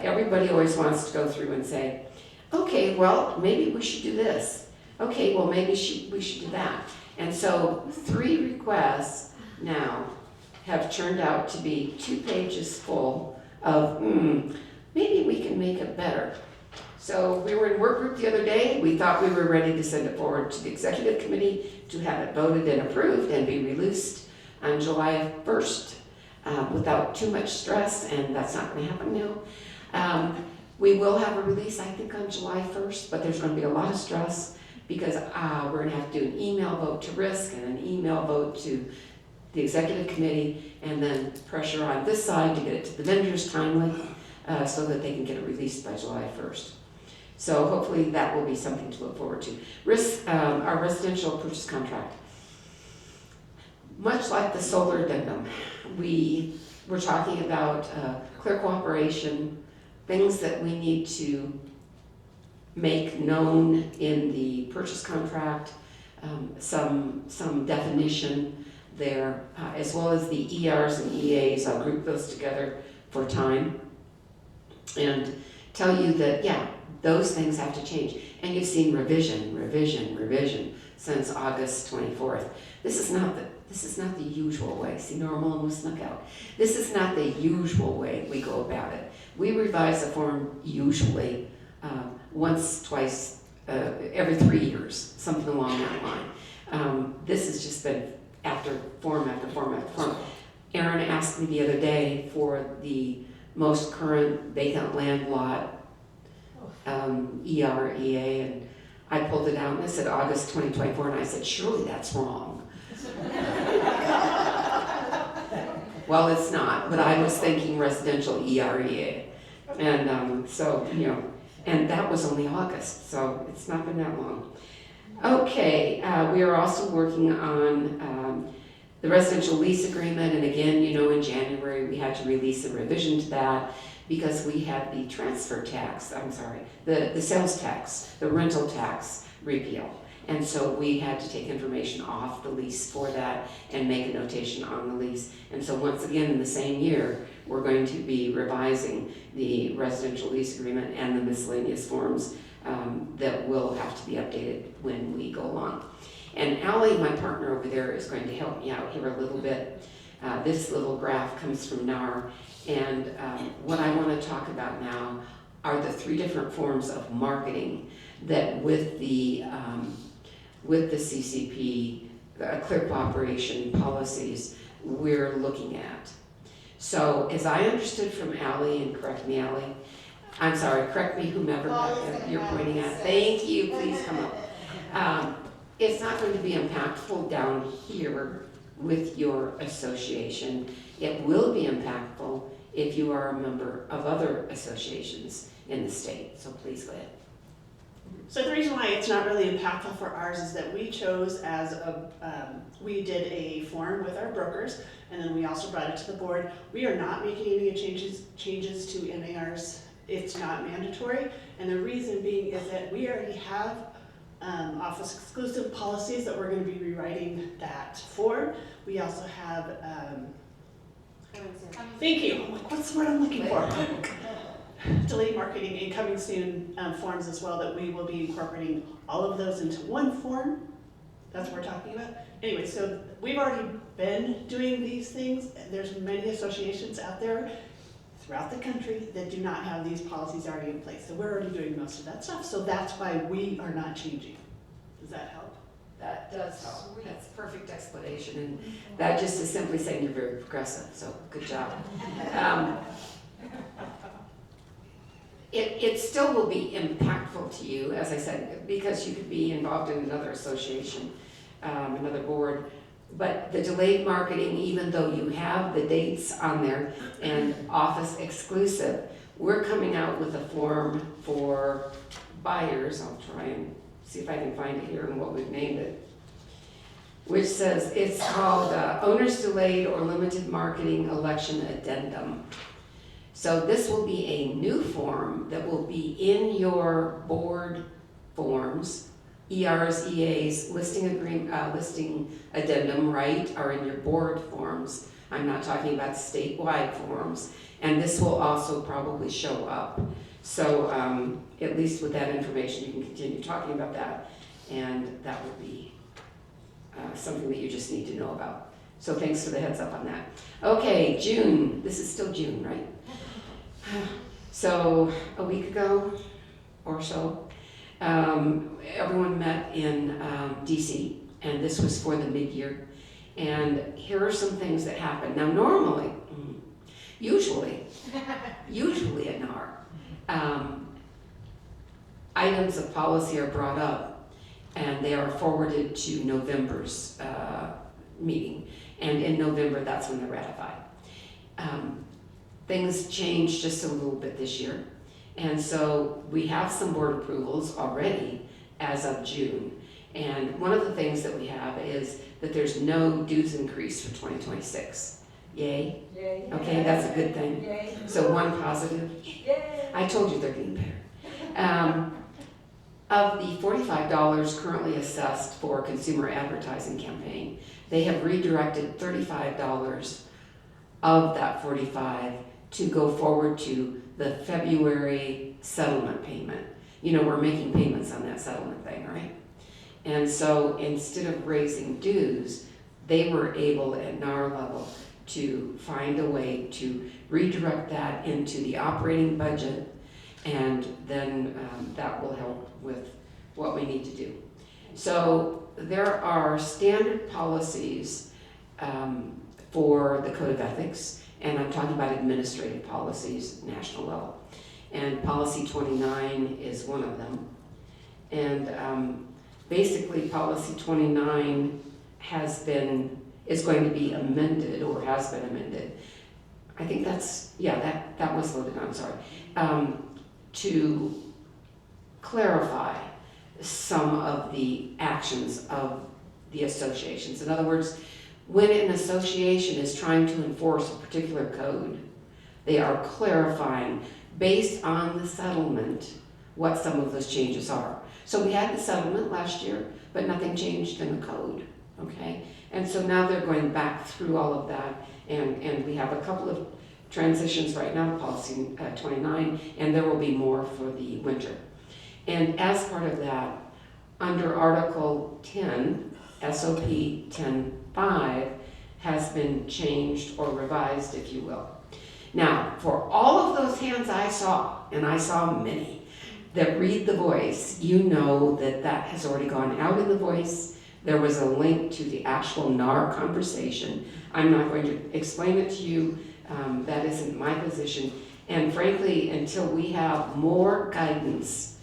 everybody always wants to go through and say, okay, well, maybe we should do this. Okay, well, maybe we should do that. And so 3 requests now have turned out to be 2 pages full of, maybe we can make it better. So we were in work group the other day. We thought we were ready to send it forward to the executive committee to have it voted and approved and be released on July 1st without too much stress, and that's not going to happen now. We will have a release, I think, on July 1st, but there's going to be a lot of stress because we're going to have to do an email vote to RISC and an email vote to the executive committee, and then pressure on this side to get it to the vendors timely so that they can get it released by July 1st. So hopefully that will be something to look forward to. RISC, our residential purchase contract. Much like the solar addendum, we're talking about clear cooperation, things that we need to make known in the purchase contract, some definition there, as well as the ERs and EAs. I'll group those together for time and tell you that, yeah, those things have to change. And you've seen revision since August 24th. This is not the usual way. See, Normal almost snuck out. This is not the usual way we go about it. We revise a form usually once, twice, every 3 years, something along that line. This has just been after form after form after form. Aaron asked me the other day for the most current vacant land lot EREA, and I pulled it out and it said August 2024, and I said, surely that's wrong. Well, it's not, but I was thinking residential EREA. And so, and that was only August, so it's not been that long. Okay, we are also working on the residential lease agreement, and again, in January we had to release a revision to that because we had the transfer tax, the sales tax, the rental tax repeal. And so we had to take information off the lease for that and make a notation on the lease. And so once again, in the same year, we're going to be revising the residential lease agreement and the miscellaneous forms that will have to be updated when we go along. And Allie, my partner over there, is going to help me out here a little bit. This little graph comes from NAR, and what I want to talk about now are the 3 different forms of marketing that with the CCP, clear cooperation policies, we're looking at. So as I understood from Allie, and correct me Allie, correct me whomever you're pointing at. Thank you, please come up. It's not going to be impactful down here with your association. It will be impactful if you are a member of other associations in the state. So please go ahead. So the reason why it's not really impactful for ours is that we chose we did a form with our brokers, and then we also brought it to the board. We are not making any changes to MARs. It's not mandatory, and the reason being is that we already have office exclusive policies that we're going to be rewriting that for. We also have, thank you, I'm like, what's the word I'm looking for? Delayed marketing and coming soon forms as well, that we will be incorporating all of those into one form. That's what we're talking about. Anyway, so we've already been doing these things. There's many associations out there throughout the country that do not have these policies already in place. So we're already doing most of that stuff. So that's why we are not changing. Does that help? That does help. That's a perfect explanation. And that just is simply saying you're very progressive. So good job. It still will be impactful to you, as I said, because you could be involved in another association, another board. But the delayed marketing, even though you have the dates on there and office exclusive, we're coming out with a form for buyers. I'll try and see if I can find it here and what we've named it, which says it's called Owner's Delayed or Limited Marketing Election Addendum. So this will be a new form that will be in your board forms. ERs, EAs, listing addendum, right, are in your board forms. I'm not talking about statewide forms. And this will also probably show up. So at least with that information, you can continue talking about that, and that would be something that you just need to know about. So thanks for the heads up on that. Okay, June. This is still June, right? So a week ago or so, everyone met in DC, and this was for the mid-year. And here are some things that happen. Now normally, usually at NAR, items of policy are brought up and they are forwarded to November's meeting. And in November, that's when they're ratified. Things changed just a little bit this year. And so we have some board approvals already as of June. And one of the things that we have is that there's no dues increase for 2026. Yay? Yay. Okay, that's a good thing. Yay. So one positive. Yay. I told you they're getting better. Of the $45 currently assessed for consumer advertising campaign, they have redirected $35 of that 45 to go forward to the February settlement payment. You know, we're making payments on that settlement thing, right? And so instead of raising dues, they were able at NAR level to find a way to redirect that into the operating budget, and then that will help with what we need to do. So there are standard policies for the Code of Ethics, and I'm talking about administrative policies, national level. And policy 29 is one of them. And basically policy 29 is going to be amended, or has been amended. I think that was voted on, sorry. To clarify some of the actions of the associations. In other words, when an association is trying to enforce a particular code, they are clarifying based on the settlement what some of those changes are. So we had the settlement last year, but nothing changed in the code, okay? And so now they're going back through all of that, and we have a couple of transitions right now, policy 29, and there will be more for the winter. And as part of that, under Article 10, SOP 10.5 has been changed or revised, if you will. Now, for all of those hands I saw, and I saw many, that read the Voice, you know that that has already gone out in the Voice. There was a link to the actual NAR conversation. I'm not going to explain it to you. That isn't my position. And frankly, until we have more guidance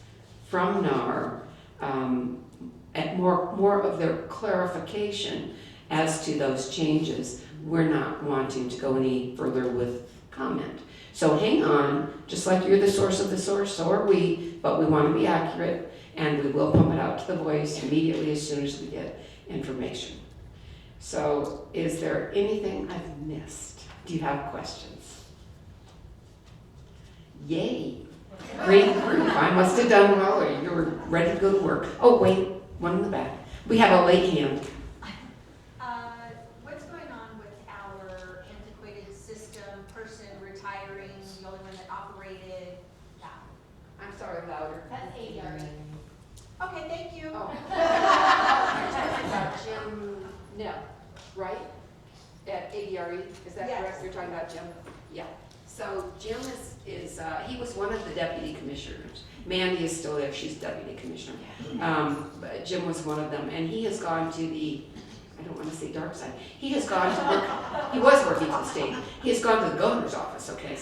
from NAR, and more of their clarification as to those changes, we're not wanting to go any further with comment. So hang on, just like you're the source of the source, so are we, but we want to be accurate, and we will pump it out to the Voice immediately as soon as we get information. So is there anything I've missed? Do you have questions? Yay. Great group. I must have done well, or you were ready to go to work. Oh, wait, one in the back. We have a late hand. What's going on with our antiquated system, person retiring, the only one that operated? Yeah. I'm sorry, louder. That's ADRE. Okay, thank you. Oh. You're talking about Jim Nepp, right? At ADRE, is that Yes. correct? You're talking about Jim? Yeah. So Jim is he was one of the deputy commissioners. Mandy is still there, she's deputy commissioner. But Jim was one of them, and he has gone to the, I don't want to say dark side, he has gone to work, he was working for the state, he has gone to the governor's office, okay?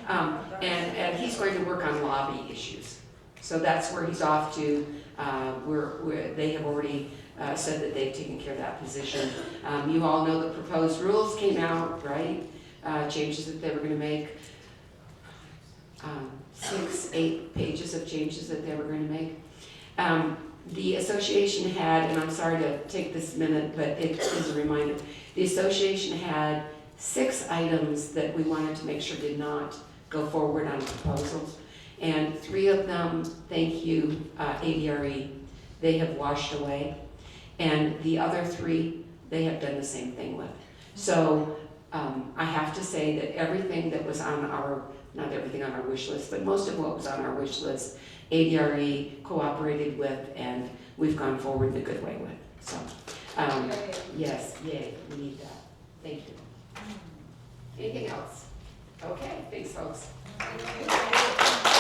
And he's going to work on lobby issues. So that's where he's off to. They have already said that they've taken care of that position. You all know the proposed rules came out, right? Changes that they were going to make. 6-8 pages of changes that they were going to make. The association had, and I'm sorry to take this minute, but it is a reminder, the association had 6 items that we wanted to make sure did not go forward on proposals. And 3 of them, thank you, ADRE, they have washed away. And the other 3, they have done the same thing with. So I have to say that everything that was on our, not everything on our wish list, but most of what was on our wish list, ADRE cooperated with, and we've gone forward in a good way with. So, yes, yay, we need that. Thank you. Anything else? Okay, thanks, folks. Thank you.